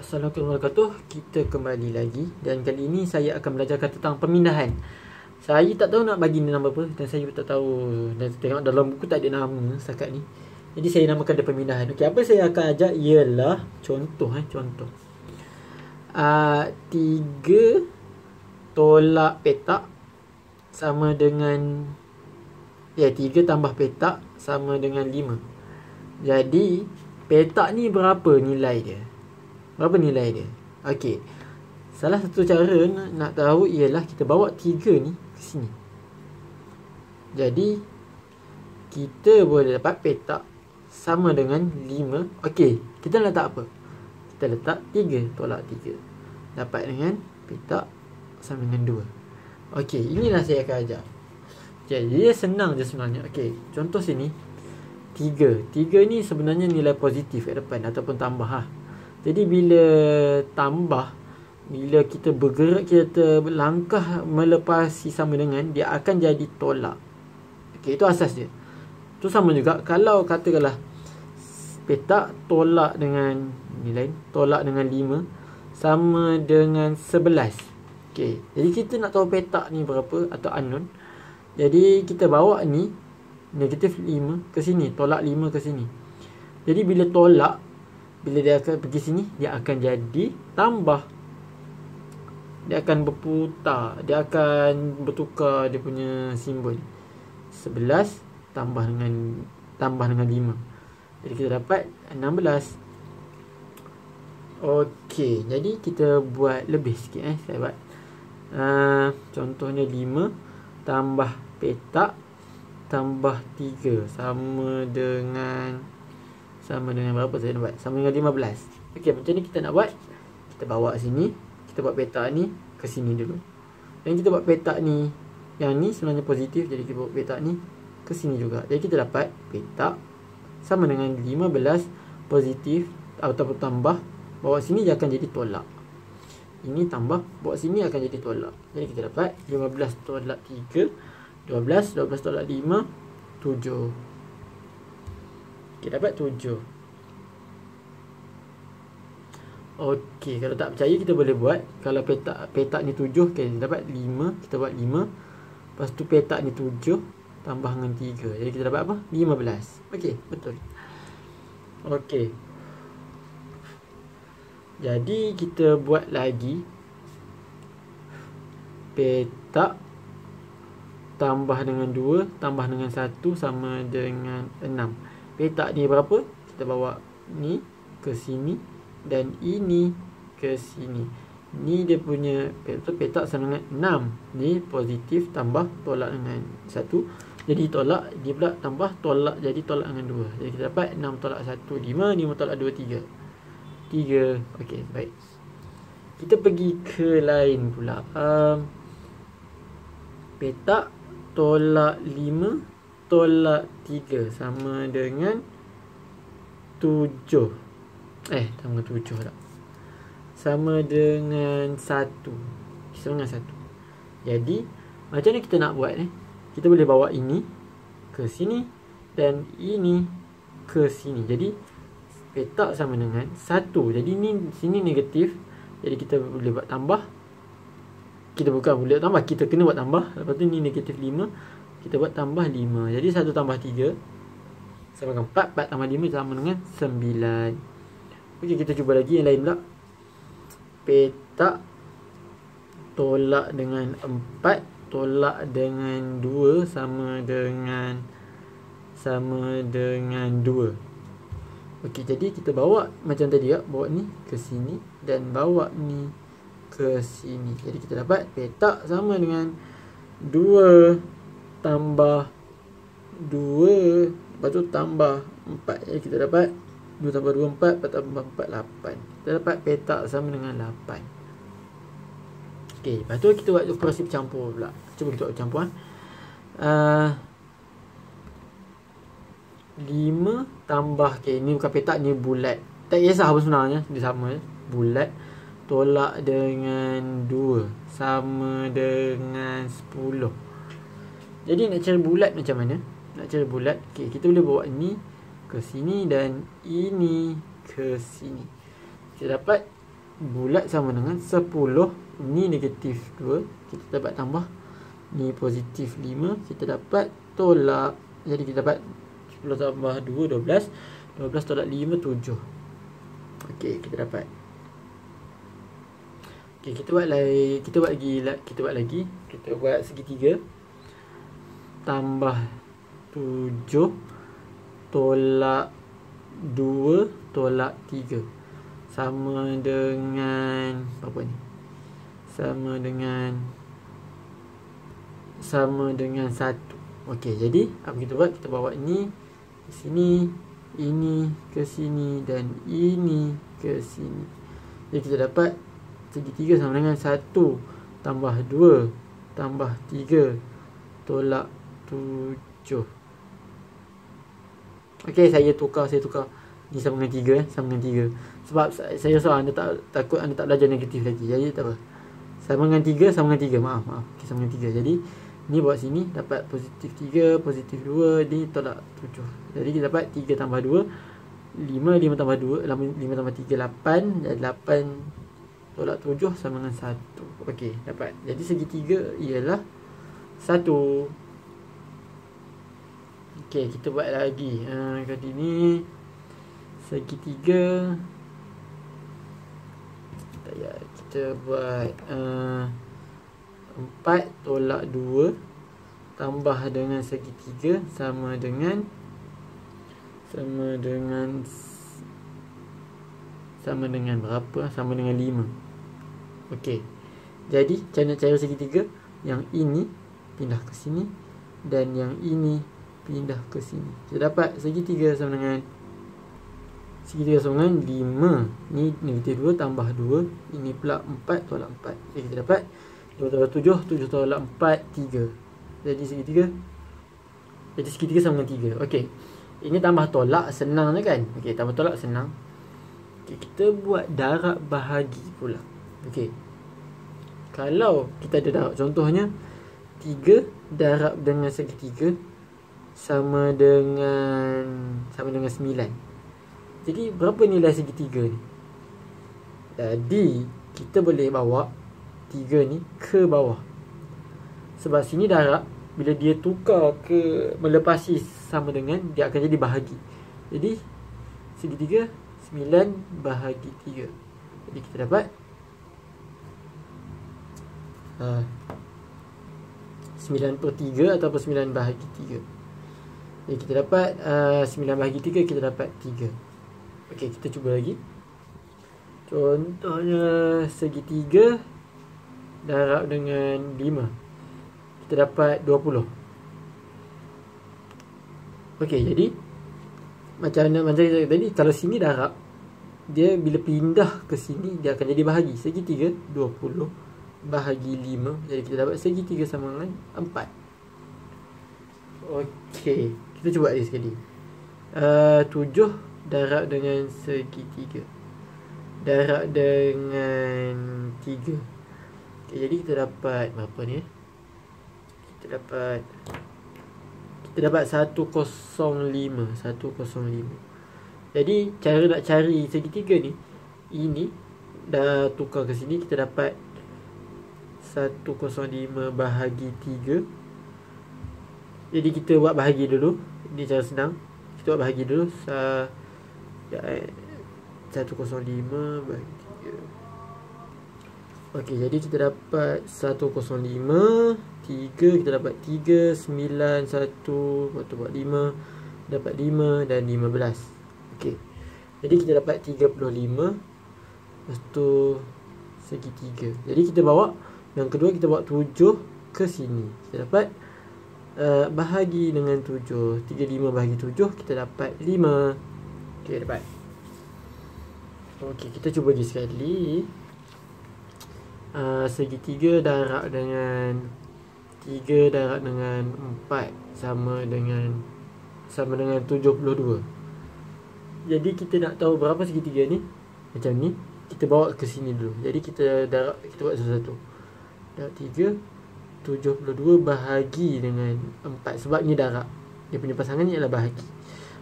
Assalamualaikum warahmatullahi wabarakatuh. Kita kembali lagi dan kali ini saya akan belajarkan tentang pemindahan. Saya tak tahu nak bagi ni nama apa dan saya tak tahu, dan tengok dalam buku tak ada nama setakat ni. Jadi saya namakan dia pemindahan. Okey, apa saya akan ajar ialah contoh contoh. 3 tolak petak sama dengan 3 tambah petak sama dengan 5. Jadi petak ni berapa nilai dia? Berapa nilai dia? Okey. Salah satu cara nak tahu ialah kita bawa 3 ni ke sini. Jadi kita boleh dapat petak sama dengan 5. Okey, kita letak apa? Kita letak 3 tolak 3. Dapat dengan petak sama dengan 2. Okey, inilah saya akan ajar. Jadi dia senang je sebenarnya. Okey, contoh sini 3 ni sebenarnya nilai positif kat depan ataupun tambah . Jadi bila tambah, bila kita bergerak, kita langkah melepasi sama dengan, dia akan jadi tolak. Okey, itu asas dia. Tu sama juga kalau katakanlah petak tolak dengan nilai tolak dengan 5 sama dengan 11. Okey, jadi kita nak tahu petak ni berapa atau unknown. Jadi kita bawa ni negatif 5 ke sini, tolak 5 ke sini. Jadi bila tolak, bila dia akan pergi sini, dia akan jadi tambah. Dia akan berputar, dia akan bertukar dia punya simbol. 11 tambah dengan 5. Jadi kita dapat 16. Okey, jadi kita buat lebih sikit saya buat. Contohnya 5 tambah petak tambah 3 sama dengan berapa saya nak buat? Sama dengan 15. Okey, macam ni kita nak buat. Kita bawa sini, kita buat petak ni ke sini dulu. Dan kita buat petak ni, yang ni sebenarnya positif, jadi kita buat petak ni ke sini juga. Jadi kita dapat petak sama dengan 15 positif ataupun tambah, bawa sini dia akan jadi tolak. Ini tambah, bawa sini akan jadi tolak. Jadi kita dapat 15 tolak 3, 12 tolak 5, 7. Kita dapat 7. Okey, kalau tak percaya kita boleh buat. Kalau petak ni 7, kita dapat 5, kita buat 5. Lepas tu petak ni 7 tambah dengan 3. Jadi kita dapat apa? 15. Okey, betul. Okey. Jadi kita buat lagi. Petak tambah dengan 2 tambah dengan 1 sama dengan 6. Petak ni berapa? Kita bawa ni ke sini dan ini ke sini. Ni dia punya petak sama dengan 6. Ni positif tambah tolak dengan 1. Jadi tolak, dia pula tambah tolak, jadi tolak dengan 2. Jadi kita dapat 6 tolak 1, 5. 5 tolak 2, 3. 3. Okey, baik. Kita pergi ke lain pula. Petak tolak 5 tolak 3 sama dengan 7. Sama 7 tak. Sama dengan 1. Sama dengan 1. Jadi macam ni kita nak buat kita boleh bawa ini ke sini dan ini ke sini. Jadi petak sama dengan 1. Jadi ni sini negatif. Jadi kita boleh buat tambah. Kita bukan boleh tambah, kita kena buat tambah. Lepas tu ni negatif 5. Kita buat tambah 5. Jadi 1 tambah 3 sama dengan 4. 4 tambah 5 sama dengan 9. Okey, kita cuba lagi yang lain pula. Petak tolak dengan 4 tolak dengan 2 sama dengan 2. Okey, jadi kita bawa macam tadi bawa ni ke sini dan bawa ni ke sini. Jadi kita dapat petak sama dengan 2 tambah 2, lepas tu tambah 4. Jadi kita dapat 2 tambah 2, 4, 4 tambah 4, 8. Kita dapat petak sama dengan 8. Okey, lepas tu kita buat operasi bercampur pula. Cuba kita buat bercampur. 5 tambah, ni bukan petak, ni bulat. Tak kisah apa sebenarnya, dia sama bulat tolak dengan 2 sama dengan 10. Jadi nak cara bulat macam mana? Nak cara bulat, okey, kita boleh bawa ni ke sini dan ini ke sini. Kita dapat bulat sama dengan 10. Ni negatif 2, kita dapat tambah. Ni positif 5, kita dapat tolak. Jadi kita dapat 10 tambah 2, 12. 12 tolak 5, 7. Okey, kita dapat. Okey, kita buat lagi. Kita buat segitiga. Tambah 7 tolak 2 tolak 3 sama dengan apa ni? Sama dengan 1. Okey, jadi apa kita buat? Kita bawa ni ke sini, ini ke sini dan ini ke sini. Jadi kita dapat segitiga sama dengan 1 tambah 2 tambah 3 tolak 7. Okey, saya tukar. Ni sama dengan 3 sama dengan 3. Sebab saya rasa anda takut anda tak belajar negatif lagi. Jadi tak apa. Sama dengan 3 sama dengan 3. Maaf. Okey, sama dengan 3. Jadi ni bawa sini dapat positif 3, positif 2, ni tolak 7. Jadi kita dapat 3 tambah 2 5, 5 tambah 2 5 tambah 3 8, dan 8 tolak 7 sama dengan 1. Okey, dapat. Jadi segitiga ialah 1. Okey, kita buat lagi. Kali ni segitiga. Kita buat 4 tolak 2 tambah dengan segitiga sama dengan 5. Sama dengan 5. Okey. Jadi cara segitiga, yang ini pindah ke sini dan yang ini pindah ke sini. Kita dapat segitiga sama dengan 5. Ni negatif 2 tambah 2, ini pula 4 tolak 4. Jadi kita dapat 2 tolak 7, 7 tolak 4, 3. Jadi segitiga sama dengan 3. Okey. Ini tambah tolak senang je kan? Okey, tambah tolak senang. Okey, kita buat darab bahagi pula. Okey. Kalau kita ada darab, contohnya 3 darab dengan segitiga sama dengan 9. Jadi berapa nilai segitiga ni? Jadi kita boleh bawa 3 ni ke bawah. Sebab sini darab, bila dia tukar ke melepasi sama dengan, dia akan jadi bahagi. Jadi segitiga 9 bahagi 3. Jadi kita dapat 9/3 ataupun 9 bahagi 3. Jadi kita dapat 9 bahagi 3, kita dapat 3. Okey, kita cuba lagi. Contohnya segitiga darab dengan 5. Kita dapat 20. Okey, jadi macam tadi, kalau sini darab, dia bila pindah ke sini dia akan jadi bahagi. Segitiga 20 bahagi 5. Jadi kita dapat segitiga sama dengan 4. Okey, kita cuba lagi sekali. 7 darab dengan segitiga darab dengan 3. Okay, jadi kita dapat berapa ni? Kita dapat 105. Jadi cara nak cari segitiga ni, ini dah tukar ke sini, kita dapat 105 bahagi 3. Jadi kita buat bahagi dulu. Ini cara senang. Kita buat bahagi dulu. 105 bahagi 3. Okey, jadi kita dapat 105 3, kita dapat 3 9 1, lepas tu buat 5, dapat 5 dan 15. Okey, jadi kita dapat 35. Lepas tu segitiga. Jadi kita bawa yang kedua, kita bawa 7 ke sini. Kita dapat bahagi dengan 7. 35 bahagi 7, kita dapat 5. Okey, dapat. Okey, kita cuba lagi sekali. Segitiga darab dengan 3 darab dengan 4 sama dengan 72. Jadi kita nak tahu berapa segitiga ni. Macam ni, kita bawa ke sini dulu. Jadi kita darab, kita buat satu-satu. Darab 3, 72 bahagi dengan 4. Sebab ni darab, dia punya pasangan ni adalah bahagi.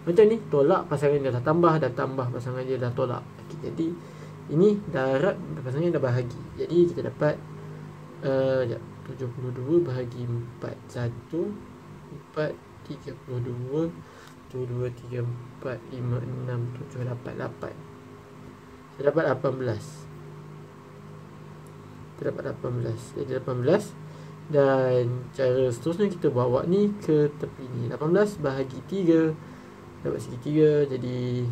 Macam ni, tolak pasangan dia dah tambah pasangan dia dah tolak. Okay, jadi Ini darab pasangnya dah bahagi. Jadi kita dapat 72 bahagi 4. 1 4 32 1 2 3 4 5 6 7 8 8. Saya dapat 18. Kita dapat 18. Jadi 18. Dan cara seterusnya kita bawa ni ke tepi ni. 18 bahagi 3 dapat segitiga. Jadi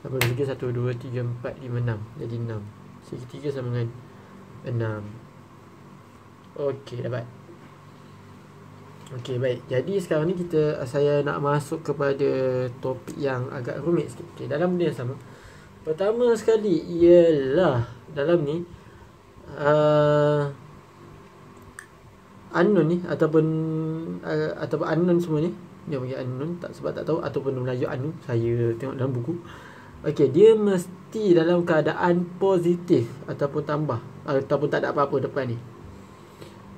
18 1 2 3 4 5 6. Jadi 6. Segitiga sama dengan 6. Okey, dapat. Okey, baik. Jadi sekarang ni saya nak masuk kepada topik yang agak rumit sikit. Okey, dalam benda yang sama. Pertama sekali ialah dalam ni unknown ni ataupun unknown semua ni. Dia panggil unknown sebab tak tahu, ataupun Melayu unknown. Saya tengok dalam buku. Okey, dia mesti dalam keadaan positif ataupun tambah ataupun tak ada apa-apa depan ni.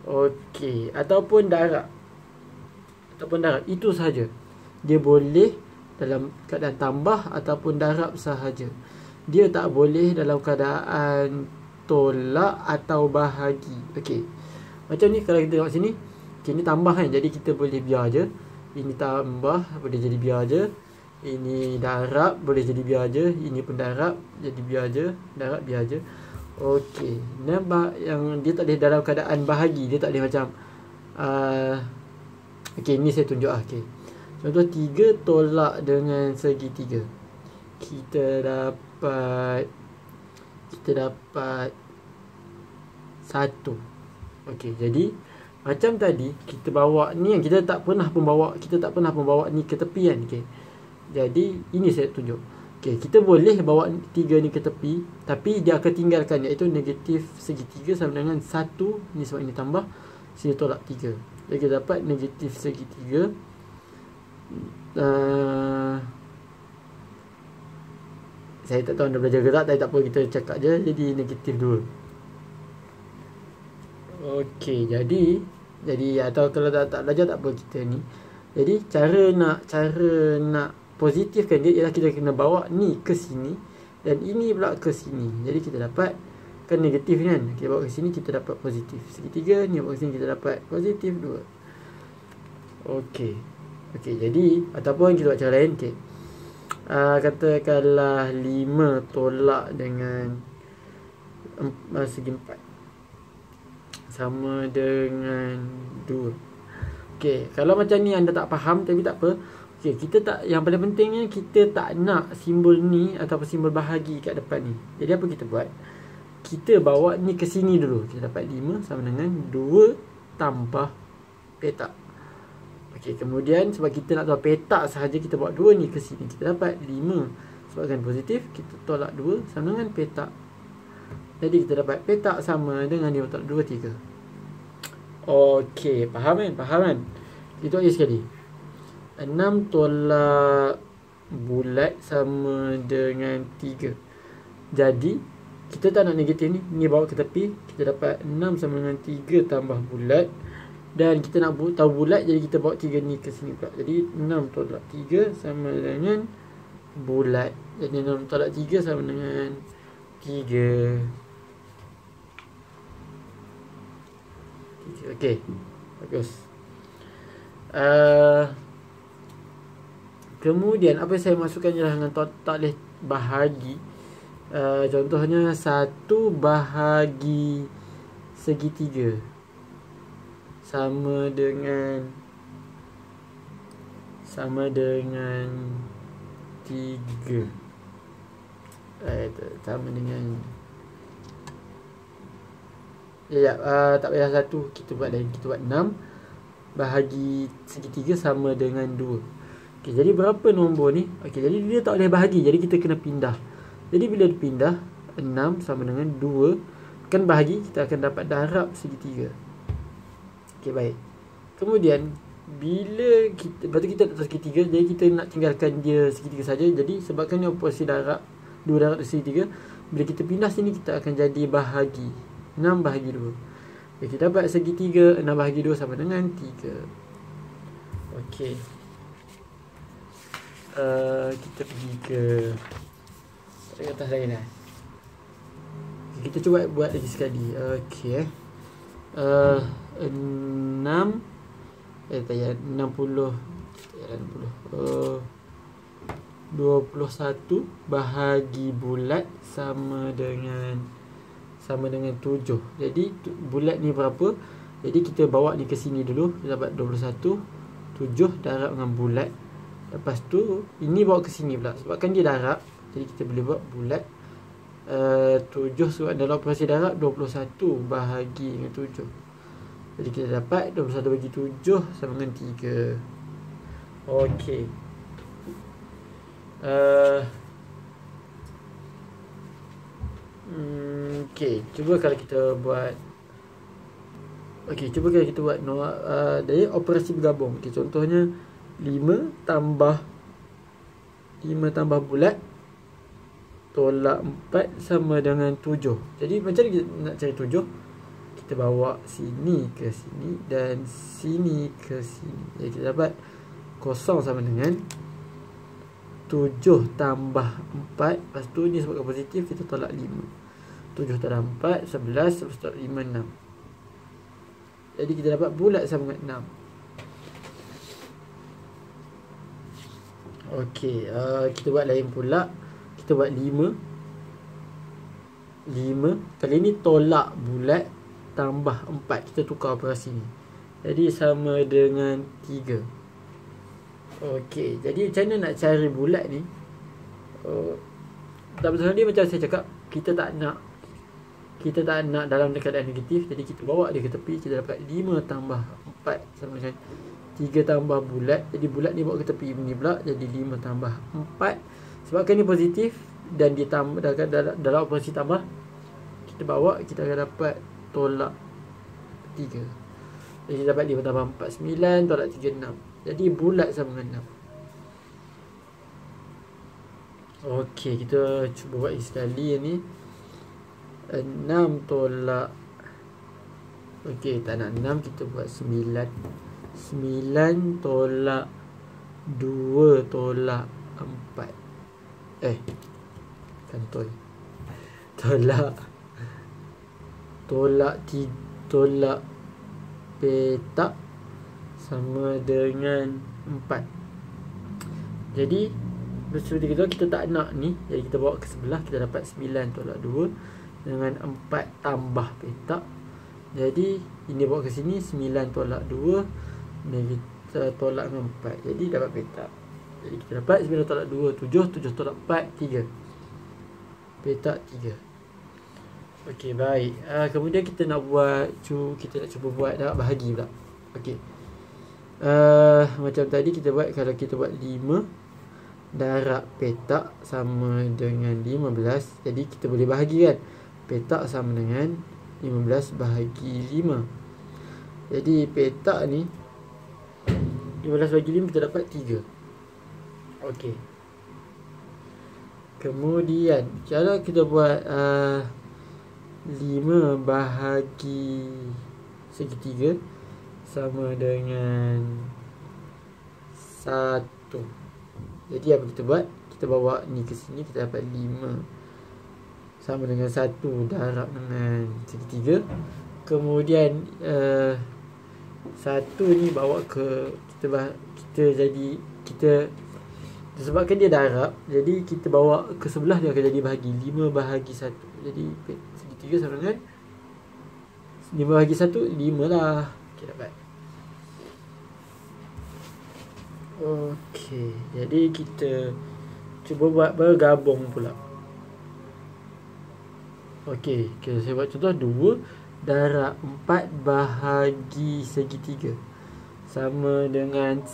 Okey, ataupun darab. Itu sahaja. Dia boleh dalam keadaan tambah ataupun darab sahaja. Dia tak boleh dalam keadaan tolak atau bahagi. Okey. Macam ni kalau kita tengok sini, okay, ni tambah kan, jadi kita boleh biar je. Ini tambah boleh jadi biar je. Ini darab boleh jadi biar je. Ini pun darab jadi biar je. Darab biar je. Okey. Nampak yang dia tak boleh dalam keadaan bahagi. Dia tak boleh macam okey, ni saya tunjuk lah. Okey. Contoh 3 tolak dengan segitiga. Kita dapat 1. Okey, jadi macam tadi kita bawa ni yang kita tak pernah pun bawa ni ke tepi kan. Okey. Jadi ini saya tunjuk. Okey, kita boleh bawa 3 ni ke tepi, tapi dia akan tinggalkan, iaitu negatif segitiga sama dengan 1. Ni sebab ini tambah, sini tolak 3. Jadi kita dapat negatif segitiga. Saya tak tahu anda belajar ke tak, tapi tak apa, kita cakap je. Jadi negatif 2. Okey, jadi atau kalau tak belajar tak apa, kita ni. Jadi cara nak positifkan dia ialah kita kena bawa ni ke sini dan ini pula ke sini. Jadi kita dapat kan negatif kan. Kita bawa ke sini kita dapat positif segitiga, ni bawa ke sini kita dapat positif 2. Okey. Jadi ataupun kita buat cara lain. Okey. Katakanlah 5 tolak dengan segi 4 sama dengan 2. Okey, kalau macam ni anda tak faham, tapi tak apa. Okey, yang paling pentingnya kita tak nak simbol ni ataupun simbol bahagi kat depan ni. Jadi apa kita buat? Kita bawa ni ke sini dulu. Kita dapat 5 sama dengan 2 tambah petak. Okey, kemudian sebab kita nak tahu petak sahaja, kita bawa 2 ni ke sini. Kita dapat 5 sebabkan positif, kita tolak 2 sama dengan petak. Jadi kita dapat petak sama dengan 5 tolak 2, 3. Okey, faham kan? Kita buat sekali. 6 tolak bulat sama dengan 3. Jadi kita tak nak negatif ni bawa ke tepi. Kita dapat 6 sama dengan 3 tambah bulat. Dan kita nak tahu bulat, jadi kita bawa 3 ni ke sini pula. Jadi 6 tolak 3 sama dengan bulat. Jadi 6 tolak 3 sama dengan 3. Okey, bagus. Kemudian apa yang saya masukkan ialah dengan tak boleh bahagi. Contohnya 1 bahagi segitiga sama dengan 3. Sama dengan tak payah 1, kita buat lain. Kita buat 6 bahagi segitiga sama dengan 2. Okey, jadi berapa nombor ni? Okey, jadi dia tak boleh bahagi, jadi kita kena pindah. Jadi bila dipindah, 6 sama dengan 2 kan bahagi, kita akan dapat darab segitiga. Okey, baik. Kemudian bila kita tak segitiga, jadi kita nak tinggalkan dia segitiga saja. Jadi sebabkan ni oposisi darab, 2 darab segitiga, bila kita pindah sini kita akan jadi bahagi. 6 bahagi 2. Okay, kita dapat segitiga 6 bahagi 2 sama dengan 3. Okey. Kita pergi ke atas lain lah. Kita cuba buat lagi sekali. Okey. 6 60 21 bahagi bulat sama dengan 7. Jadi bulat ni berapa? Jadi kita bawa ni ke sini dulu. Kita dapat 21 7 darab dengan bulat. Lepas tu ini bawa ke sini pula. Sebabkan dia darab, jadi kita boleh buat bulat. 7 sebab dalam operasi darab 21 bahagi dengan 7. Jadi kita dapat 21 bagi 7 sama dengan 3. Okey. Okey, cuba kalau kita buat dari operasi bergabung. Okey, contohnya 5 tambah bulat tolak 4 sama dengan 7. Jadi macam mana kita nak cari 7? Kita bawa sini ke sini dan sini ke sini. Jadi kita dapat kosong sama dengan 7 tambah 4. Lepas tu ni sebabkan positif, kita tolak 5. 7 tambah 4 11. Lepas tu 5 6. Jadi kita dapat bulat sama dengan 6. Okey, kita buat lain pula. Kita buat 5. Kali ni tolak bulat tambah 4. Kita tukar operasi ni. Jadi sama dengan 3. Okey, jadi macam mana nak cari bulat ni? Tak betul dia macam saya cakap, kita tak nak dalam keadaan negatif. Jadi kita bawa dia ke tepi. Kita dapat 5 tambah 4 sama dengan 3 tambah bulat. Jadi bulat ni bawa ke tepi ni pula. Jadi 5 tambah 4. Sebabkan ni positif dan dia tambah dalam operasi tambah, kita bawa, kita akan dapat tolak 3. Jadi dapat 5 tambah 4 9, tolak 3 6. Jadi bulat sama dengan 6. Okey, kita cuba buat sekali ni. 6 tolak, okey, tak nak 6, kita buat 9. 9 tolak 2 tolak 4. Kantoi. Tolak petak sama dengan 4. Jadi seperti kita tak nak ni, jadi kita bawa ke sebelah. Kita dapat 9 tolak 2 dengan 4 tambah petak. Jadi ini bawa ke sini, 9 tolak 2 dan kita tolak dengan 4. Jadi dapat petak. Jadi kita dapat 9 tolak 2 7, 7 tolak 4 3. Petak 3. Okey, baik. Kemudian kita nak cuba buat darab bahagi pula. Okey. Macam tadi kita buat, kalau kita buat 5 darab petak sama dengan 15. Jadi kita boleh bahagi kan. Petak sama dengan 15 bahagi 5. Jadi petak ni 15 bahagi 5 kita dapat 3. Okey. Kemudian kalau kita buat 5 bahagi segitiga sama dengan 1. Jadi apa kita buat? Kita bawa ni ke sini, kita dapat 5 sama dengan 1 darab dengan segitiga. Kemudian 1 ni bawa ke kita sebabkan dia darab, jadi kita bawa ke sebelah, dia akan jadi bahagi 5 bahagi 1. Jadi segitiga sama dengan 5 bahagi 1 5 lah. Okey, dapat. Okey, jadi kita cuba buat bergabung pula. Okey, saya buat contoh 2 darab 4 bahagi segitiga sama dengan 1.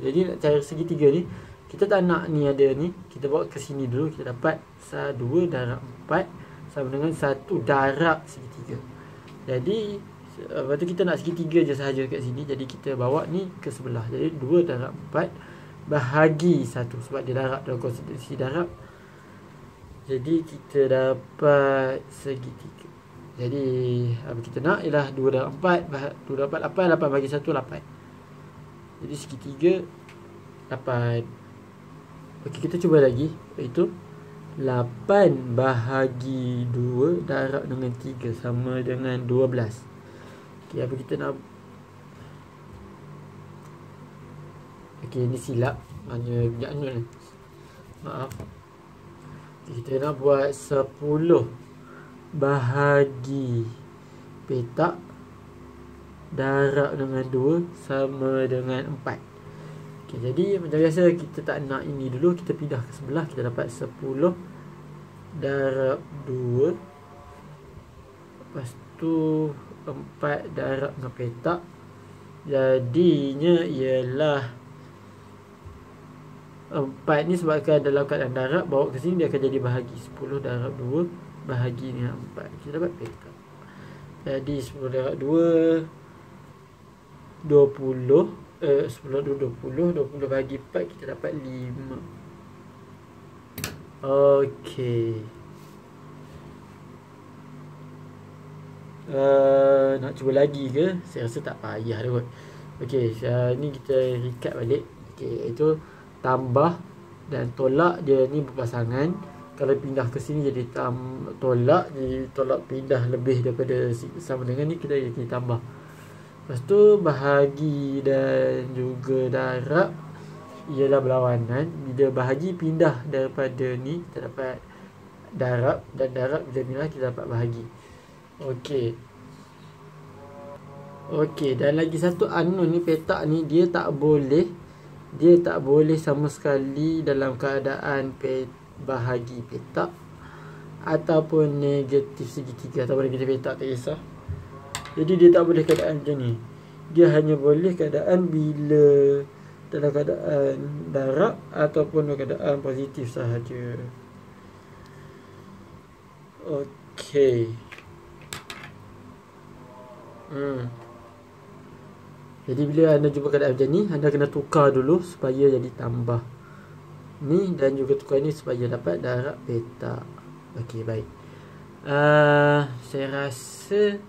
Jadi nak cari segitiga ni, kita tak nak ni ada ni, kita bawa ke sini dulu. Kita dapat 2 darab 4 sama dengan 1 darab segitiga. Jadi lepas tu kita nak segitiga je sahaja kat sini. Jadi kita bawa ni ke sebelah. Jadi 2 darab 4 bahagi 1. Sebab dia darab dalam konstitusi darab. Jadi kita dapat segitiga. Jadi apa kita nak ialah 2 darab 4 2 darab 4 8 bahagi 1 8. Jadi segitiga 8. Okey, kita cuba lagi. Iaitu 8 bahagi 2 darab dengan 3 sama dengan 12. Okey, apa kita nak? Okey, ni silap. Hanya jangan. Maaf. Kita nak buat 10 bahagi petak darab dengan 2 sama dengan 4. Okay, jadi macam biasa kita tak nak ini dulu, kita pindah ke sebelah, kita dapat 10 darab 2. Lepas tu 4 darab dengan petak. Jadinya ialah 4 ni sebabkan dalam keadaan darab, bawa ke sini dia akan jadi bahagi. 10 darab 2 bahagi dengan 4. Kita dapat petak. Jadi 10 darab 2 20. 10 bahagi 4 kita dapat 5. Okey. Nak cuba lagi ke? Saya rasa tak payah dah kot. Okey, ni kita recap balik. Okey, itu tambah dan tolak dia ni berpasangan. Kalau pindah ke sini jadi tolak, jadi tolak pindah lebih daripada sama dengan ni, kita jadi tambah. Lepas tu bahagi dan juga darab ialah berlawanan. Bila bahagi pindah daripada ni, kita dapat darab, dan darab bila pindah kita dapat bahagi. Okey. Okey, dan lagi satu unknown ni, petak ni dia tak boleh sama sekali dalam keadaan bahagi petak ataupun negatif segitiga ataupun negatif petak, tak kisah. Jadi dia tak boleh keadaan macam ni. Dia hanya boleh keadaan bila dalam keadaan darab ataupun dalam keadaan positif sahaja. Okey. Jadi bila anda jumpa keadaan macam ni, anda kena tukar dulu supaya jadi tambah ni, dan juga tukar ni supaya dapat darab petak. Okey, baik. Saya rasa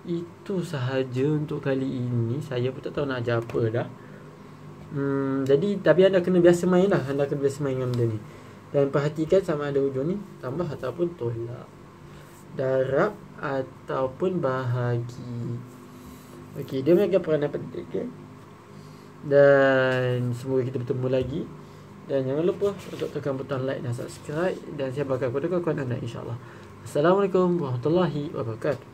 itu sahaja untuk kali ini. Saya pun tak tahu nak ajar apa dah. Jadi tapi anda kena biasa main lah. Anda kena biasa main dengan benda ni. Dan perhatikan sama ada hujung ni tambah ataupun tolak, darab ataupun bahagi. Okey, dia memang peranan penting, okay? Dan semoga kita bertemu lagi. Dan jangan lupa untuk tekan butang like dan subscribe. Dan saya bakal kepada kawan-kawan anda, insyaAllah. Assalamualaikum warahmatullahi wabarakatuh.